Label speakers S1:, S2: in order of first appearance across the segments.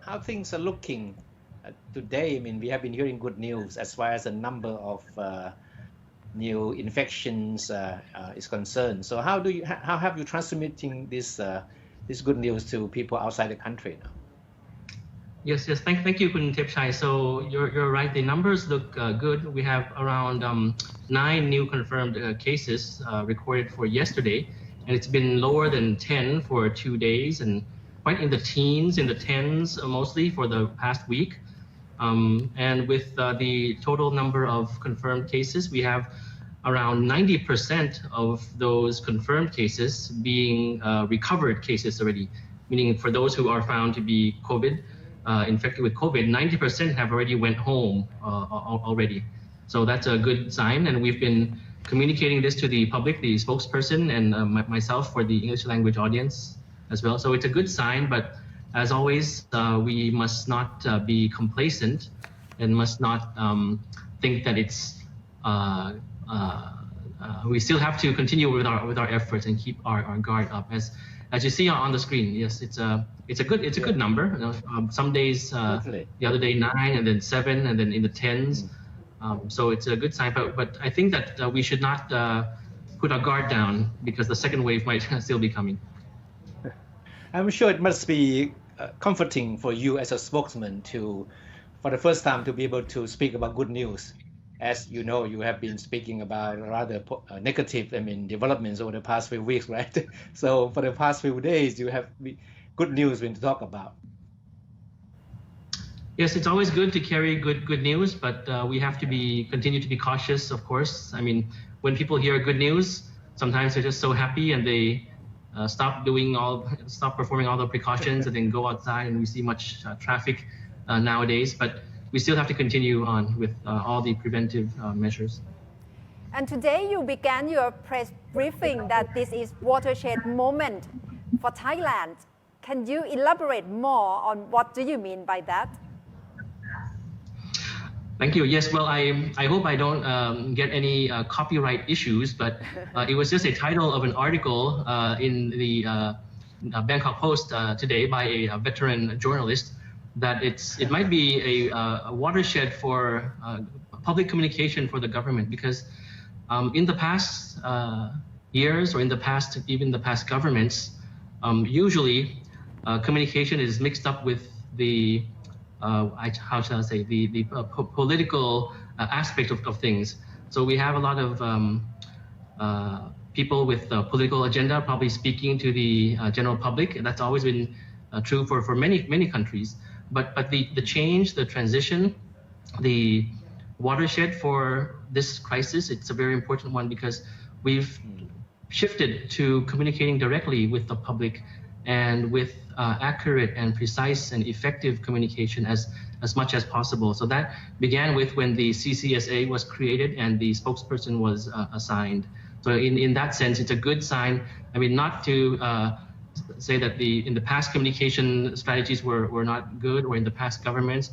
S1: how things are looking today. I mean, we have been hearing good news as far as the number of new infections is concerned. So how have you transmitting this good news to people outside the country now?
S2: Yes. Thank you, Kun Tepchai. So you're right. The numbers look good. We have around 9 new confirmed cases recorded for yesterday, and it's been lower than 10 for 2 days, and quite in the teens, in the tens mostly for the past week. And with the total number of confirmed cases, we have around 90% of those confirmed cases being recovered cases already, meaning for those who are found to be infected with COVID, 90% have already went home already. So that's a good sign, and we've been communicating this to the public, the spokesperson, and myself for the English language audience as well. So it's a good sign, but as always, we must not be complacent and must not think that it's. We still have to continue with our efforts and keep our guard up. As you see on the screen, yes, it's a good number. You know, some days, the other day 9, and then 7, and then in the tens. So it's a good sign. But I think that we should not put our guard down, because the second wave might still be coming.
S1: I'm sure it must be comforting for you as a spokesman for the first time, to be able to speak about good news. As you know, you have been speaking about rather negative, developments over the past few weeks, right? So for the past few days, you have good news to talk about.
S2: Yes, it's always good to carry good news, but we have to continue to be cautious, of course. I mean, when people hear good news, sometimes they're just so happy and they stop performing all the precautions and then go outside, and we see much traffic nowadays. But we still have to continue on with all the preventive measures.
S3: And today you began your press briefing that this is watershed moment for Thailand. Can you elaborate more on what do you mean by that?
S2: Thank you. Yes, well, I hope I don't get any copyright issues, but it was just a title of an article in the Bangkok Post today by a veteran journalist, that it might be a watershed for public communication for the government, because in the past years, or in the past governments, usually communication is mixed up with the political aspect of things. So we have a lot of people with a political agenda probably speaking to the general public, and that's always been true for many countries. But the change, the transition, the watershed for this crisis, it's a very important one, because we've shifted to communicating directly with the public and with accurate and precise and effective communication as much as possible. So that began with when the CCSA was created and the spokesperson was assigned. So in that sense, it's a good sign. I mean, not to say that in the past communication strategies were not good, or in the past governments.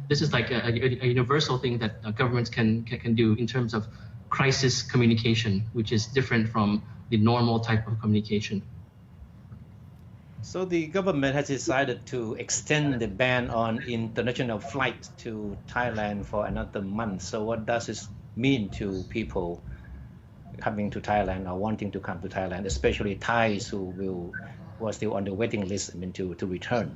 S2: This is like a universal thing that governments can do in terms of crisis communication, which is different from the normal type of communication.
S1: So the government has decided to extend the ban on international flights to Thailand for another month. So what does this mean to people coming to Thailand or wanting to come to Thailand, especially Thais who are still on the waiting list to return?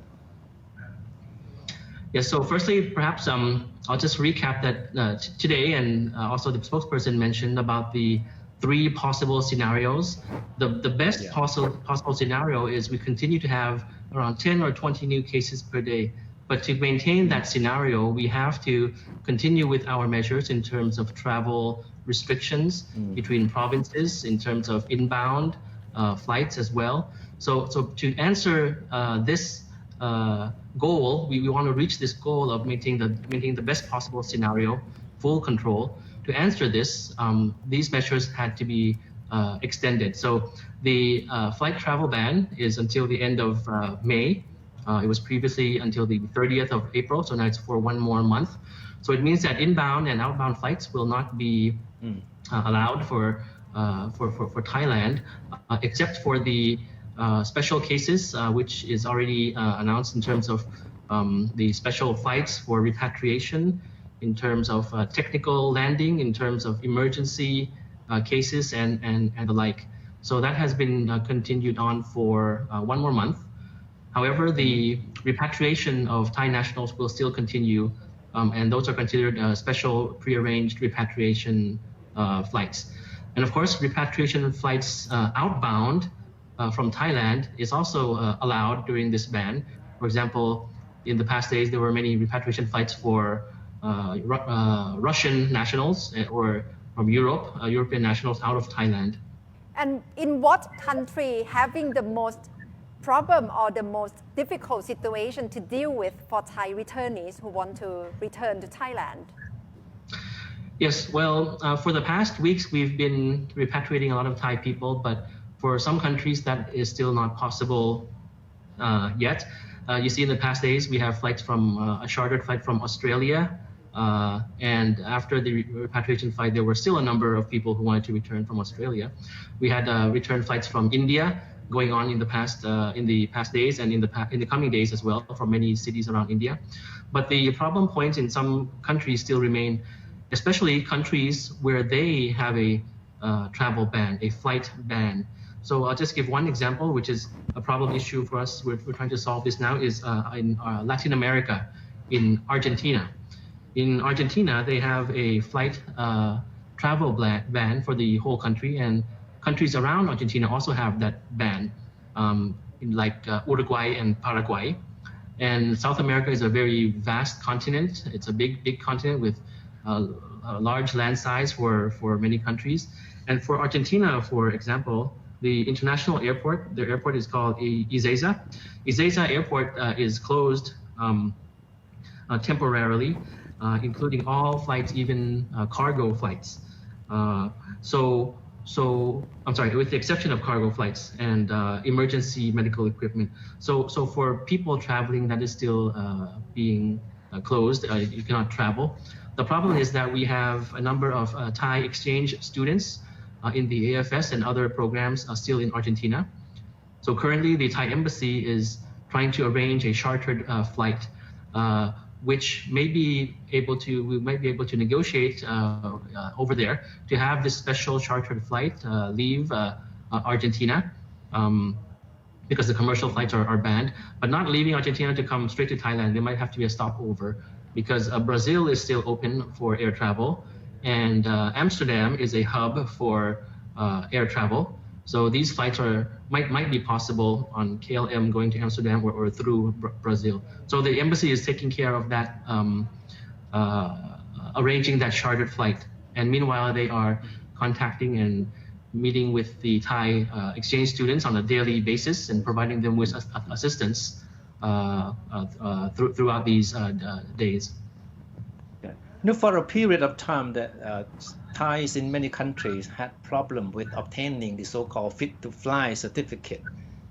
S2: Yes, so firstly, perhaps I'll just recap that today, and also the spokesperson mentioned about the 3 possible scenarios. The best possible scenario is we continue to have around 10 or 20 new cases per day. But to maintain that scenario, we have to continue with our measures in terms of travel restrictions between provinces, in terms of inbound flights as well. So to answer this goal, we want to reach this goal of maintaining the best possible scenario, full control. To answer this, these measures had to be extended. So the flight travel ban is until the end of May. It was previously until the 30th of April, so now it's for 1 more month. So it means that inbound and outbound flights will not be allowed for Thailand, except for the special cases, which is already announced in terms of the special flights for repatriation, in terms of technical landing, in terms of emergency cases and the like. So that has been continued on for 1 more month. However, the repatriation of Thai nationals will still continue, and those are considered special prearranged repatriation flights. And of course, repatriation flights outbound from Thailand is also allowed during this ban. For example, in the past days, there were many repatriation flights for Russian nationals or from Europe, European nationals out of Thailand.
S3: And in what country having the most problem or the most difficult situation to deal with for Thai returnees who want to return to Thailand?
S2: Yes, well, for the past weeks, we've been repatriating a lot of Thai people, but for some countries that is still not possible yet. You see in the past days, we have flights from a chartered flight from Australia, and after the repatriation flight, there were still a number of people who wanted to return from Australia. We had return flights from India going on in the past days and in the coming days as well from many cities around India. But the problem points in some countries still remain, especially countries where they have a travel ban, a flight ban. So I'll just give one example, which is a problem issue for us. We're trying to solve this now is in Latin America, in Argentina. In Argentina, they have a flight travel ban for the whole country, and countries around Argentina also have that ban, like Uruguay and Paraguay. And South America is a very vast continent. It's a big continent with a large land size for many countries. And for Argentina, for example, the international airport, their airport is called Ezeiza. Ezeiza Airport is closed temporarily, including all flights, even cargo flights. So I'm sorry, with the exception of cargo flights and emergency medical equipment. So for people traveling, that is still being closed. You cannot travel. The problem is that we have a number of Thai exchange students in the AFS and other programs still in Argentina. So currently, the Thai embassy is trying to arrange a chartered flight, which we might be able to negotiate over there to have this special chartered flight leave Argentina, because the commercial flights are banned, but not leaving Argentina to come straight to Thailand. There might have to be a stopover because Brazil is still open for air travel, and Amsterdam is a hub for air travel. So these flights might be possible on KLM going to Amsterdam or through Brazil. So the embassy is taking care of that, arranging that chartered flight. And meanwhile, they are contacting and meeting with the Thai exchange students on a daily basis and providing them with assistance throughout these days.
S1: Now, for a period of time that Thais in many countries had problem with obtaining the so-called fit-to-fly certificate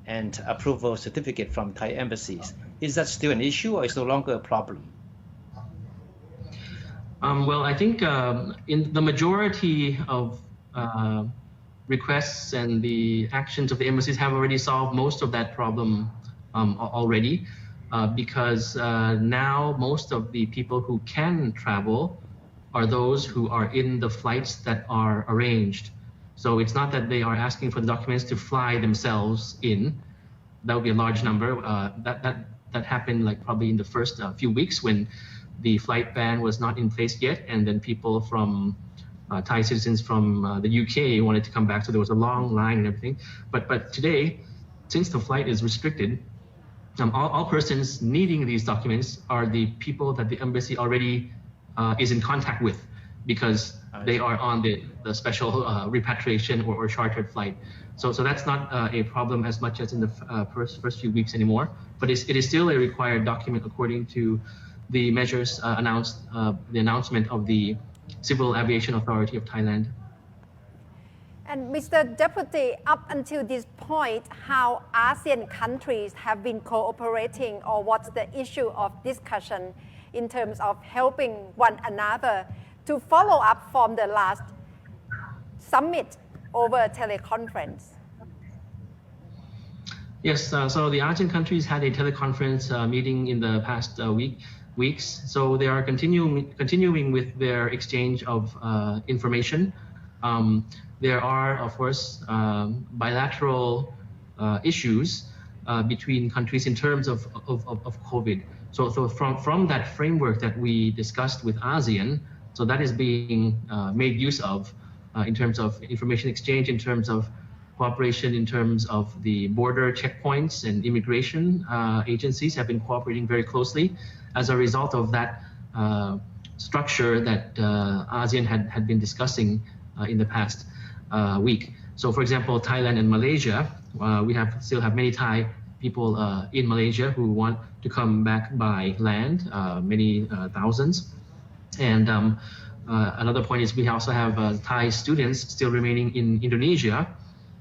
S1: and approval certificate from Thai embassies. Is that still an issue or is no longer a problem?
S2: Well, I think in the majority of requests and the actions of the embassies have already solved most of that problem already. Because now most of the people who can travel are those who are in the flights that are arranged. So it's not that they are asking for the documents to fly themselves in. That would be a large number. That happened like probably in the first few weeks when the flight ban was not in place yet, and then people from Thai citizens from the UK wanted to come back, so there was a long line and everything. But today, since the flight is restricted, all persons needing these documents are the people that the embassy already is in contact with, because they are on the special repatriation or chartered flight. So that's not a problem as much as in the first few weeks anymore. But it is still a required document according to the measures announced, the announcement of the Civil Aviation Authority of Thailand.
S3: And Mr. Deputy, up until this point, how ASEAN countries have been cooperating, or what's the issue of discussion in terms of helping one another to follow up from the last summit over teleconference?
S2: Yes, so the ASEAN countries had a teleconference meeting in the past weeks. So they are continuing with their exchange of information. There are, of course, bilateral issues between countries in terms of COVID. So from that framework that we discussed with ASEAN, so that is being made use of in terms of information exchange, in terms of cooperation, in terms of the border checkpoints and immigration agencies have been cooperating very closely as a result of that structure that ASEAN had been discussing in the past week. So for example, Thailand and Malaysia, we still have many Thai people in Malaysia who want to come back by land, many thousands. And another point is we also have Thai students still remaining in Indonesia.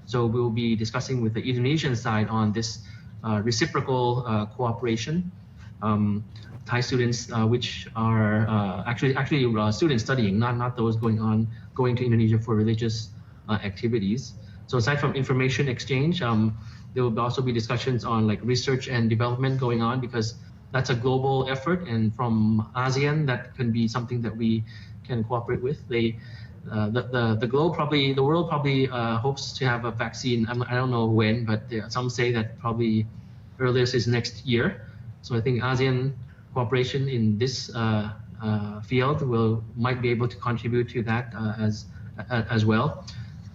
S2: So we'll be discussing with the Indonesian side on this reciprocal cooperation. Thai students, which are actually students studying, not those going to Indonesia for religious activities. So aside from information exchange, there will also be discussions on like research and development going on, because that's a global effort, and from ASEAN that can be something that we can cooperate with. The world probably hopes to have a vaccine. I don't know when, but some say that probably earliest is next year. So I think ASEAN cooperation in this field might be able to contribute to that as well.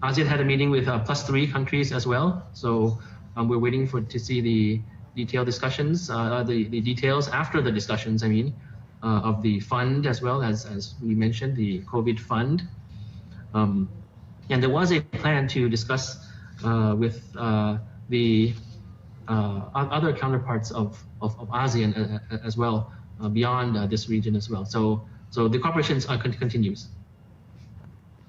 S2: ASEAN had a meeting with +3 countries as well. So we're waiting to see the detailed discussions, the details after the discussions, of the fund, as well as we mentioned, the COVID fund. And there was a plan to discuss with the other counterparts of ASEAN as well, beyond this region as well. So the cooperation continues.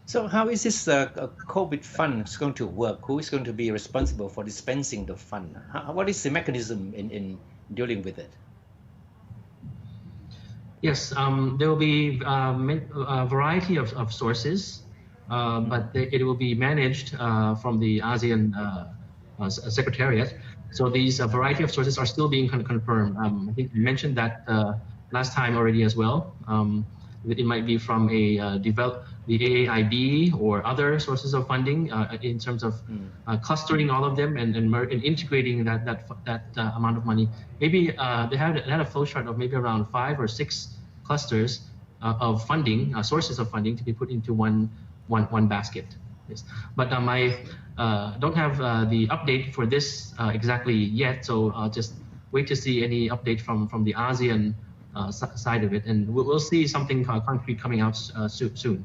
S1: So how is this COVID fund going to work? Who is going to be responsible for dispensing the fund? What is the mechanism in dealing with it?
S2: Yes, there will be a variety of sources, but it will be managed from the ASEAN Secretariat. So these variety of sources are still being confirmed. I think you mentioned that last time already as well. It might be from the AAIB or other sources of funding in terms of clustering all of them and integrating that amount of money. Maybe they had a flow chart of maybe around 5 or 6 clusters of funding, sources of funding to be put into one basket. Yes. But I don't have the update for this exactly yet, so I'll just wait to see any update from the ASEAN side of it, and we'll see something concrete coming out soon.